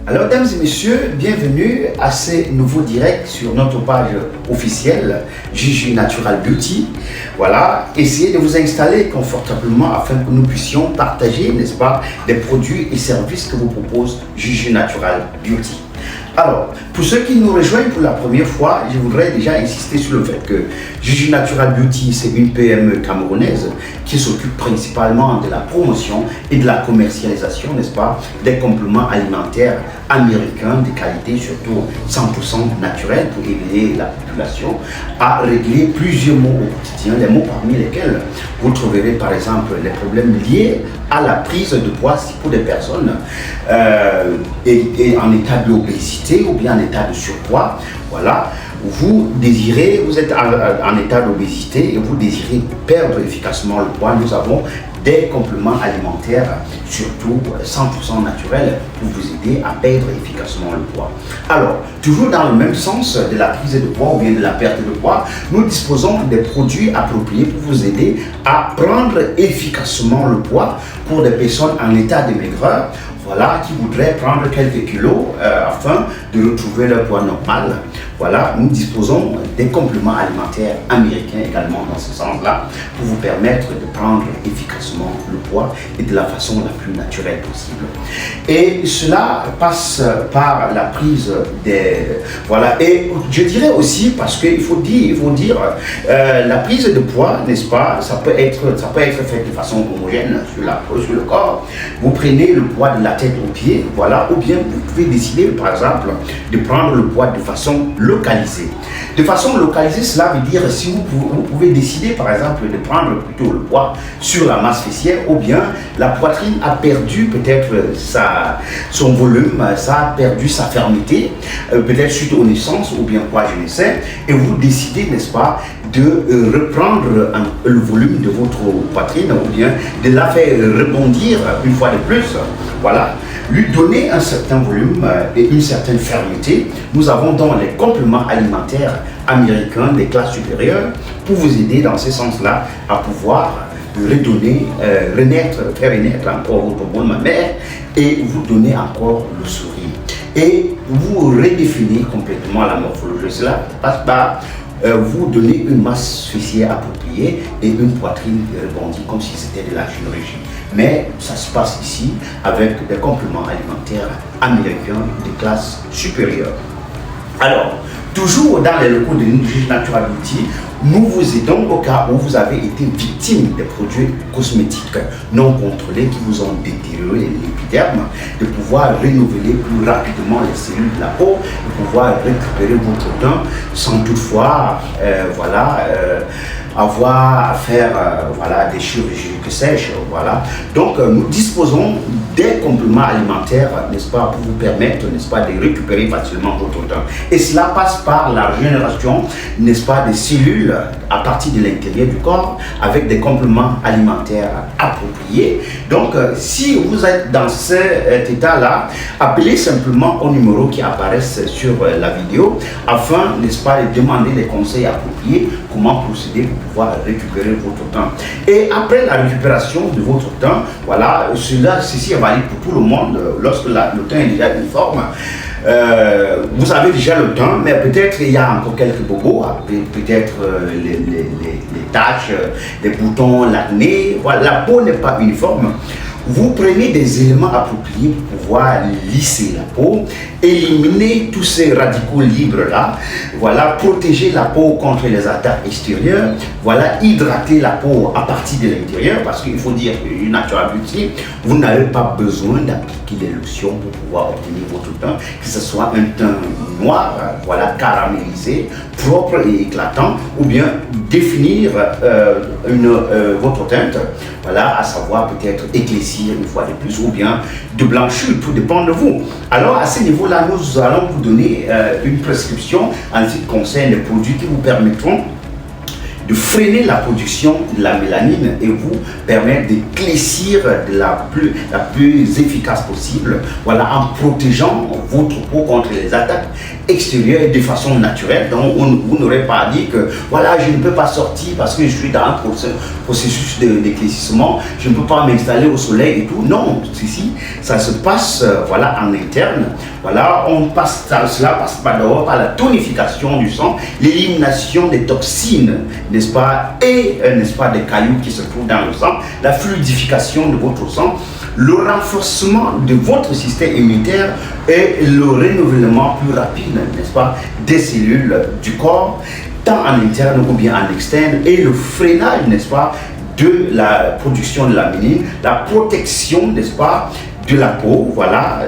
Alors, mesdames et messieurs, bienvenue à ce nouveau direct sur notre page officielle Gigi Natural Beauty. Voilà, essayez de vous installer confortablement afin que nous puissions partager, n'est-ce pas, des produits et services que vous propose Gigi Natural Beauty. Alors, pour ceux qui nous rejoignent pour la première fois, je voudrais déjà insister sur le fait que Gigi Natural Beauty, c'est une PME camerounaise qui s'occupe principalement de la promotion et de la commercialisation, n'est-ce pas, des compléments alimentaires américains de qualité, surtout 100% naturels, pour aider la population à régler plusieurs maux au quotidien, les maux parmi lesquels vous trouverez par exemple les problèmes liés à la prise de poids pour des personnes et en état d'obésité ou bien en état de surpoids. Voilà, vous êtes en état d'obésité et vous désirez perdre efficacement le poids. Nous avons des compléments alimentaires, surtout 100% naturels, pour vous aider à perdre efficacement le poids. Alors, toujours dans le même sens de la prise de poids ou bien de la perte de poids, nous disposons des produits appropriés pour vous aider à prendre efficacement le poids pour des personnes en état de maigreur, voilà, qui voudraient prendre quelques kilos afin de retrouver leur poids normal. Voilà, nous disposons des compléments alimentaires américains également dans ce sens-là pour vous permettre de prendre efficacement le poids et de la façon la plus naturelle possible. Et cela passe par la prise des... Voilà, et je dirais aussi, parce qu'il faut dire, la prise de poids, n'est-ce pas, ça peut être fait de façon homogène sur le corps. Vous prenez le poids de la tête aux pieds, voilà, ou bien vous pouvez décider, par exemple, de prendre le poids de façon localisée. De façon localisée, cela veut dire si vous pouvez décider, par exemple, de prendre plutôt le poids sur la masse fessière, ou bien la poitrine a perdu peut-être son volume, ça a perdu sa fermeté, peut-être suite aux naissances, ou bien quoi, je ne sais, et vous décidez, n'est-ce pas, de reprendre le volume de votre poitrine, ou bien de la faire rebondir une fois de plus, voilà, lui donner un certain volume et une certaine fermeté. Nous avons donc les compléments alimentaires américains des classes supérieures pour vous aider dans ce sens-là à pouvoir redonner, faire renaître encore votre bone mammaire et vous donner encore le sourire. Et vous redéfinir complètement la morphologie. Cela passe par vous donner une masse fessière appropriée et une poitrine rebondie comme si c'était de la chirurgie. Mais ça se passe ici avec des compléments alimentaires américains de classe supérieure. Alors, toujours dans les locaux de Gigi Natural Beauty, nous vous aidons au cas où vous avez été victime des produits cosmétiques non contrôlés qui vous ont détérioré l'épiderme, de pouvoir renouveler plus rapidement les cellules de la peau, de pouvoir récupérer votre teint sans toutefois avoir à faire des chirurgies, que sais-je, voilà. Donc nous disposons des compléments alimentaires, n'est-ce pas, pour vous permettre, n'est-ce pas, de récupérer facilement votre teint. Et cela passe par la régénération, n'est-ce pas, des cellules à partir de l'intérieur du corps avec des compléments alimentaires appropriés. Donc si vous êtes dans cet état-là, appelez simplement au numéro qui apparaissent sur la vidéo afin, n'est-ce pas, de demander des conseils appropriés, comment procéder pour pouvoir récupérer votre teint. Et après la récupération de votre teint, voilà, ceci est valide pour tout le monde lorsque le teint est déjà uniforme. Vous avez déjà le teint, mais peut-être il y a encore quelques bobos, peut-être les taches, les boutons, l'acné. Voilà, la peau n'est pas uniforme. Vous prenez des éléments appropriés pour pouvoir lisser la peau, éliminer tous ces radicaux libres-là, voilà, protéger la peau contre les attaques extérieures, voilà, hydrater la peau à partir de l'intérieur, parce qu'il faut dire que Natural Beauty, vous n'avez pas besoin d'appliquer des lotions pour pouvoir obtenir votre teint, que ce soit un teint noir, voilà, caramélisé, propre et éclatant, ou bien définir votre teinte, voilà, à savoir peut-être éclaircir une fois de plus, ou bien de blanchir, tout dépend de vous. Alors à ce niveau-là, nous allons vous donner une prescription en ce qui concerne les produits qui vous permettront de freiner la production de la mélanine et vous permettre d'éclaircir de la plus efficace possible, voilà, en protégeant votre peau contre les attaques extérieures et de façon naturelle. Donc vous n'aurez pas dit que voilà, je ne peux pas sortir parce que je suis dans un processus d'éclaircissement, je ne peux pas m'installer au soleil et tout. Non, ici, ça se passe voilà, en interne. Voilà, cela passe d'abord par la tonification du sang, l'élimination des toxines, n'est-ce pas, et n'est-ce pas, des cailloux qui se trouvent dans le sang, la fluidification de votre sang, le renforcement de votre système immunitaire et le renouvellement plus rapide, n'est-ce pas, des cellules du corps, tant en interne ou bien en externe, et le freinage, n'est-ce pas, de la production de la mélanine, la protection, n'est-ce pas, de la peau, voilà,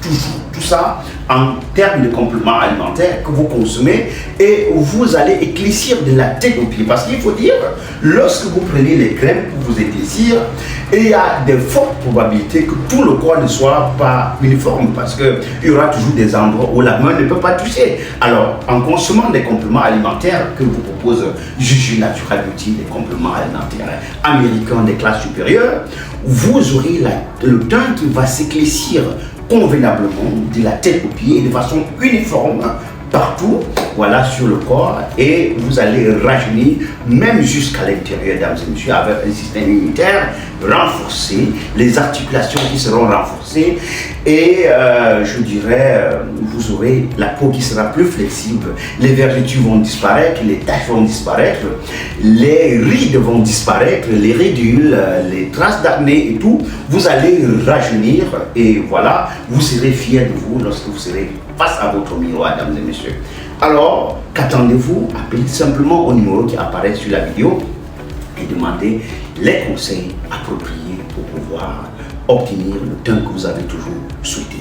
tout ça en termes de compléments alimentaires que vous consommez et vous allez éclaircir de la tête aux pieds. Parce qu'il faut dire, lorsque vous prenez les crèmes pour vous éclaircir, il y a de fortes probabilités que tout le corps ne soit pas uniforme parce qu'il y aura toujours des endroits où la main ne peut pas toucher. Alors, en consommant des compléments alimentaires que vous propose Juju Natural Beauty, des compléments alimentaires américains des classes supérieures, vous aurez le teint qui va s'éclaircir convenablement de la tête aux pieds et de façon uniforme partout, voilà, sur le corps, et vous allez rajeunir même jusqu'à l'intérieur, dames et messieurs, avec un système immunitaire renforcé, les articulations qui seront renforcées, et je dirais, vous aurez la peau qui sera plus flexible, les vergetures vont disparaître, les taches vont disparaître, les rides vont disparaître, les ridules, les traces d'acné et tout, vous allez rajeunir, et voilà, vous serez fiers de vous lorsque vous serez face à votre miroir, mesdames et messieurs. Alors, qu'attendez-vous? Appelez simplement au numéro qui apparaît sur la vidéo et demandez les conseils appropriés pour pouvoir obtenir le teint que vous avez toujours souhaité.